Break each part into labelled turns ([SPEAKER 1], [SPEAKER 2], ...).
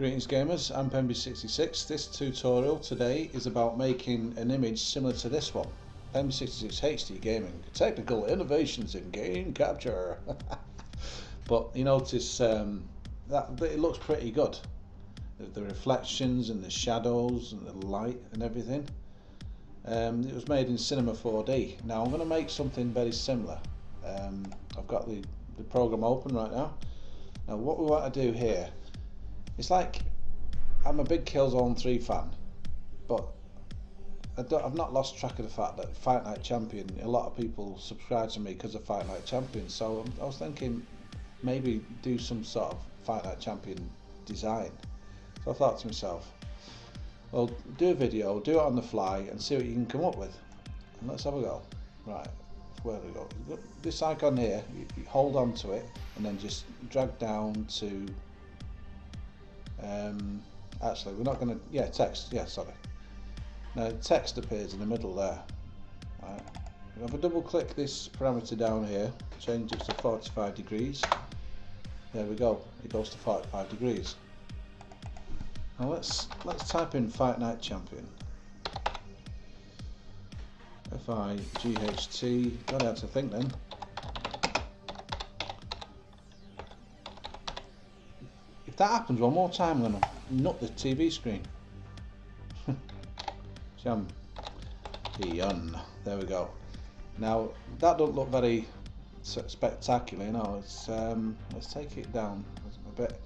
[SPEAKER 1] Greetings gamers, I'm PEMBY'S. This tutorial today is about making an image similar to this one. PEMBY'S HD Gaming, technical innovations in game capture. But you notice that it looks pretty good. The reflections and the shadows and the light and everything. It was made in Cinema 4D. Now I'm going to make something very similar. I've got the program open right now. Now what we want to do here, it's like, I'm a big Killzone 3 fan, but I've not lost track of the fact that Fight Night Champion, a lot of people subscribe to me because of Fight Night Champion, so I was thinking maybe do some sort of Fight Night Champion design. So I thought to myself, well, do a video, do it on the fly and see what you can come up with. And let's have a go. Right, where do we go? This icon here, you hold on to it and then just drag down to actually we're not going to, text, sorry. Now text appears in the middle there. Right. If I double click this parameter down here, change it to 45 degrees, there we go, it goes to 45 degrees. Now let's type in Fight Night Champion. F-I-G-H-T, got out to think then. If that happens one more time, I'm going to nut the TV screen. Champion. There we go. Now that don't look very spectacular, you know. It's let's take it down a bit.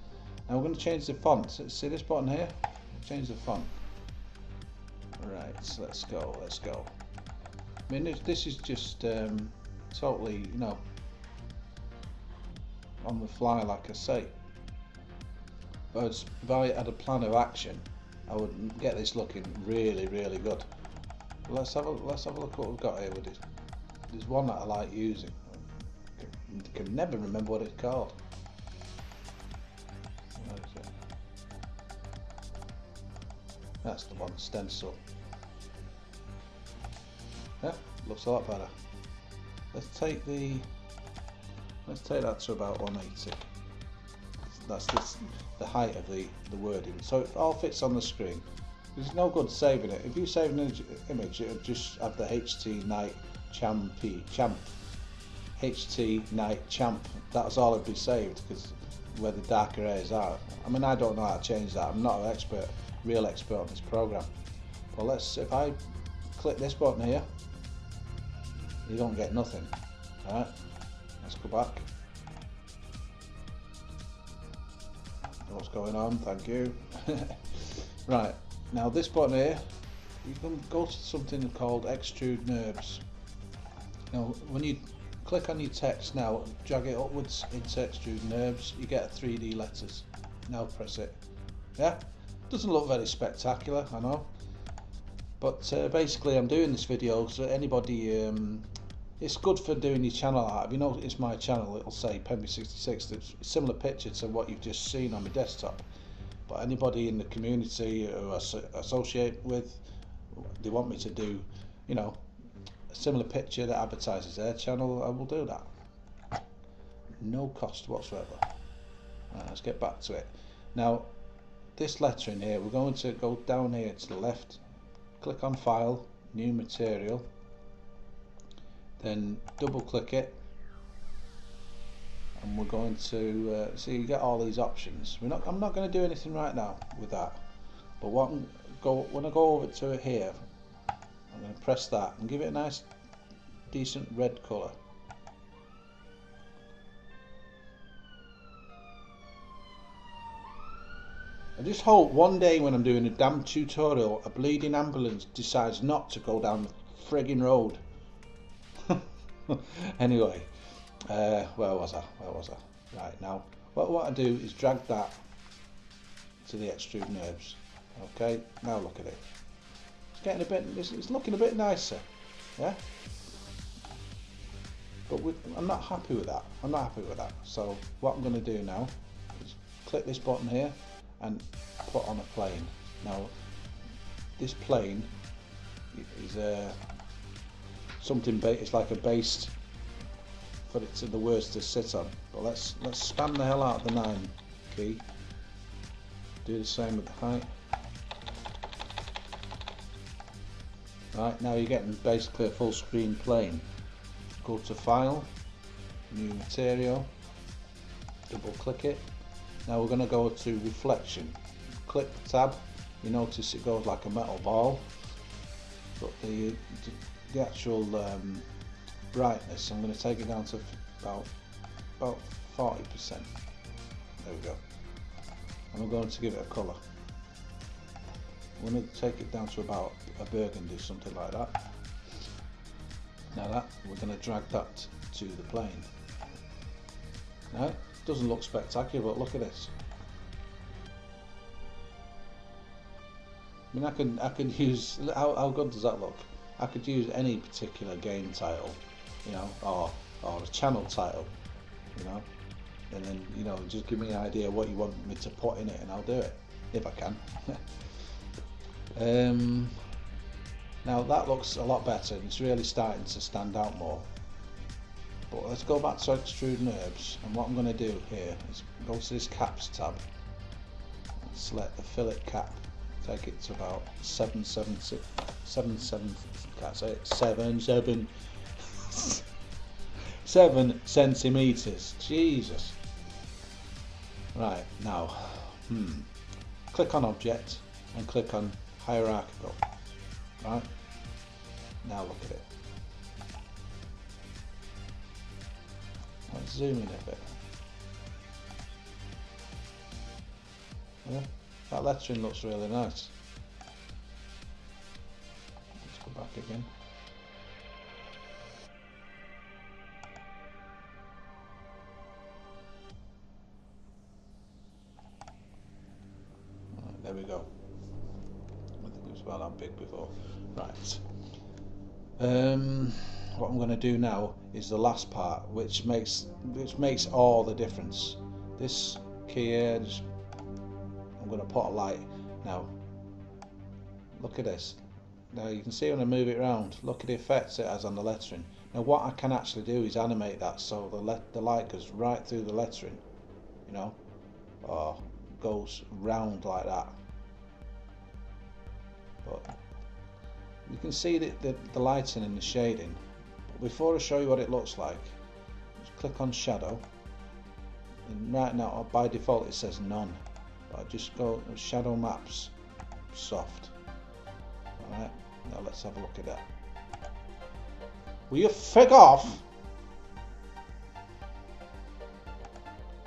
[SPEAKER 1] Now we're going to change the font. See this button here? Change the font. Right, so let's go. I mean, this is just totally, you know, on the fly, like I say. But if I had a plan of action, I would get this looking really, really good. But let's have a look what we've got here with it. There's one that I like using. I can never remember what it's called. Where is it? That's the one, stencil. Yeah, looks a lot better. Let's take that to about 180. That's the height of the wording, so it all fits on the screen. There's no good saving it. If you save an image, it would just have the HT Night Champ, HT Night Champ. That's all it'd be saved, because where the darker areas are. I mean, I don't know how to change that. I'm not an expert, real expert on this program. But if I click this button here, you don't get nothing. All right, let's go back. What's going on? Thank you. Right, now this button here, you can go to something called extrude NURBS. Now when you click on your text now, drag it upwards into extrude NURBS, you get 3D letters. Now press it. Yeah, doesn't look very spectacular, I know, but basically I'm doing this video so anybody, it's good for doing your channel art. If you notice my channel, it'll say PEMBY'S. It's a similar picture to what you've just seen on my desktop. But anybody in the community who I associate with, they want me to do, you know, a similar picture that advertises their channel, I will do that. No cost whatsoever. Right, let's get back to it. Now, this letter in here, we're going to go down here to the left, click on File, New Material. Then double click it, and we're going to see, you get all these options. I'm not going to do anything right now with that, but when I go over to it here, I'm going to press that and give it a nice decent red colour. I just hope one day when I'm doing a damn tutorial, a bleeding ambulance decides not to go down the frigging road. Anyway, where was I? Right, now what I do is drag that to the extrude NURBS. Okay, now look at it. It's getting a bit, it's looking a bit nicer, yeah. But I'm not happy with that. So what I'm going to do now is click this button here and put on a plane. Now this plane is something, it's like a base for it to the words to sit on. But let's spam the hell out of the 9 key Do the same with the height. Right, now you're getting basically a full screen plane. Go to File, New Material, double click it. Now we're going to go to Reflection. Click the tab, you notice it goes like a metal ball, but the actual brightness, I'm going to take it down to about 40%. There we go. And we're going to give it a colour. I'm going to take it down to about a burgundy, something like that. Now we're going to drag that to the plane. Now, it doesn't look spectacular, but look at this. I mean, I can use, how good does that look? I could use any particular game title, you know, or a channel title, you know, and then, you know, just give me an idea what you want me to put in it, and I'll do it if I can. Now that looks a lot better, and it's really starting to stand out more. But let's go back to extrude NURBS, and what I'm going to do here is go to this caps tab, select the fillet cap, take it to about 7 centimeters. Jesus. Right, now click on object and click on hierarchical. Right, now look at it. Let's zoom in a bit. Yeah, that lettering looks really nice. Let's go back again. Right, there we go. I think it was about that big before. Right. What I'm going to do now is the last part, which makes all the difference. This key here, I'm going to put a light. Now, look at this. Now you can see when I move it around, look at the effects it has on the lettering. Now what I can actually do is animate that so the light goes right through the lettering, you know, or goes round like that. But you can see the lighting and the shading. But before I show you what it looks like, just click on shadow, and right now by default it says none, but I just go shadow maps, soft. Alright, now let's have a look at that. Will you fig off?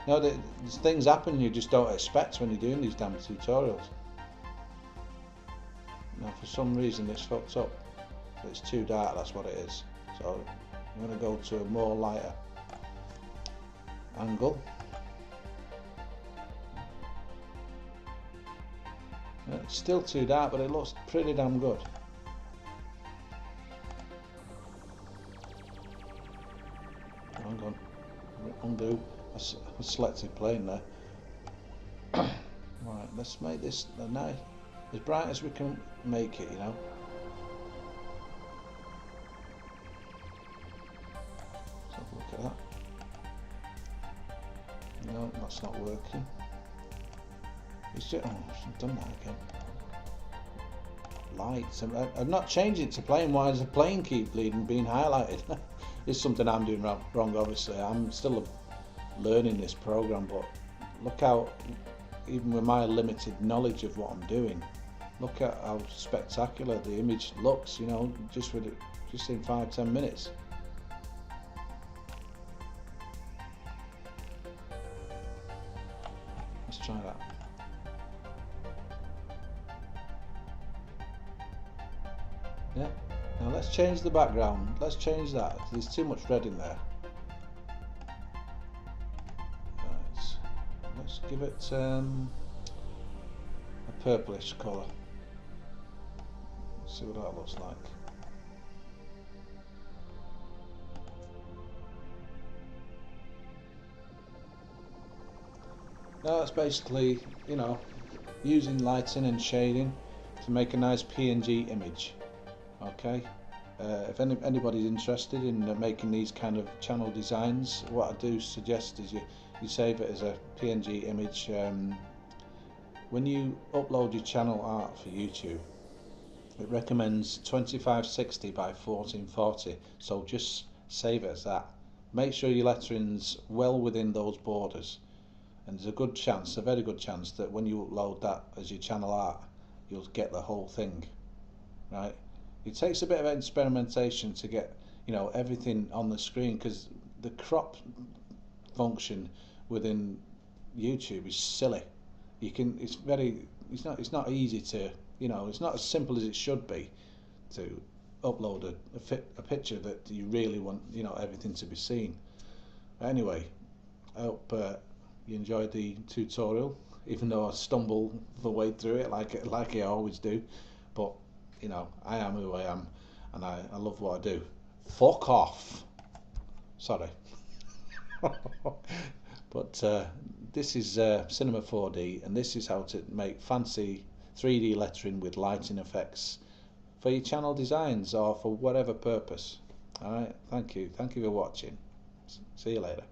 [SPEAKER 1] No, there's things happen you just don't expect when you're doing these damn tutorials. Now for some reason it's fucked up. It's too dark, that's what it is. So I'm going to go to a more lighter angle. It's still too dark, but it looks pretty damn good. Hang on, undo. I selected plane there. Right, let's make this nice, as bright as we can make it, you know. Let's have a look at that. No, that's not working. It's just, oh, I've done that again. Lights. I'm not changing it to plane. Why does the plane keep being highlighted? It's something I'm doing wrong, obviously. I'm still learning this program, but look how, even with my limited knowledge of what I'm doing, look at how spectacular the image looks, you know, just in 5-10 minutes. Let's try that. Yeah, now let's change the background. Let's change that. There's too much red in there. Right. Let's give it a purplish colour. See what that looks like. Now that's basically, you know, using lighting and shading to make a nice PNG image. Okay, if anybody's interested in making these kind of channel designs, what I do suggest is you save it as a PNG image, when you upload your channel art for YouTube, it recommends 2560 by 1440, so just save it as that. Make sure your lettering's well within those borders, and there's a good chance, a very good chance, that when you upload that as your channel art, you'll get the whole thing, right? It takes a bit of experimentation to get, you know, everything on the screen, because the crop function within YouTube is silly. It's not easy to, you know, it's not as simple as it should be to upload a picture that you really want, you know, everything to be seen. Anyway, I hope you enjoyed the tutorial, even though I stumble the way through it like I always do. But you know, I am who I am, and I love what I do. Fuck off. Sorry. But this is Cinema 4D, and this is how to make fancy 3D lettering with lighting effects for your channel designs or for whatever purpose. Alright, thank you for watching. See you later.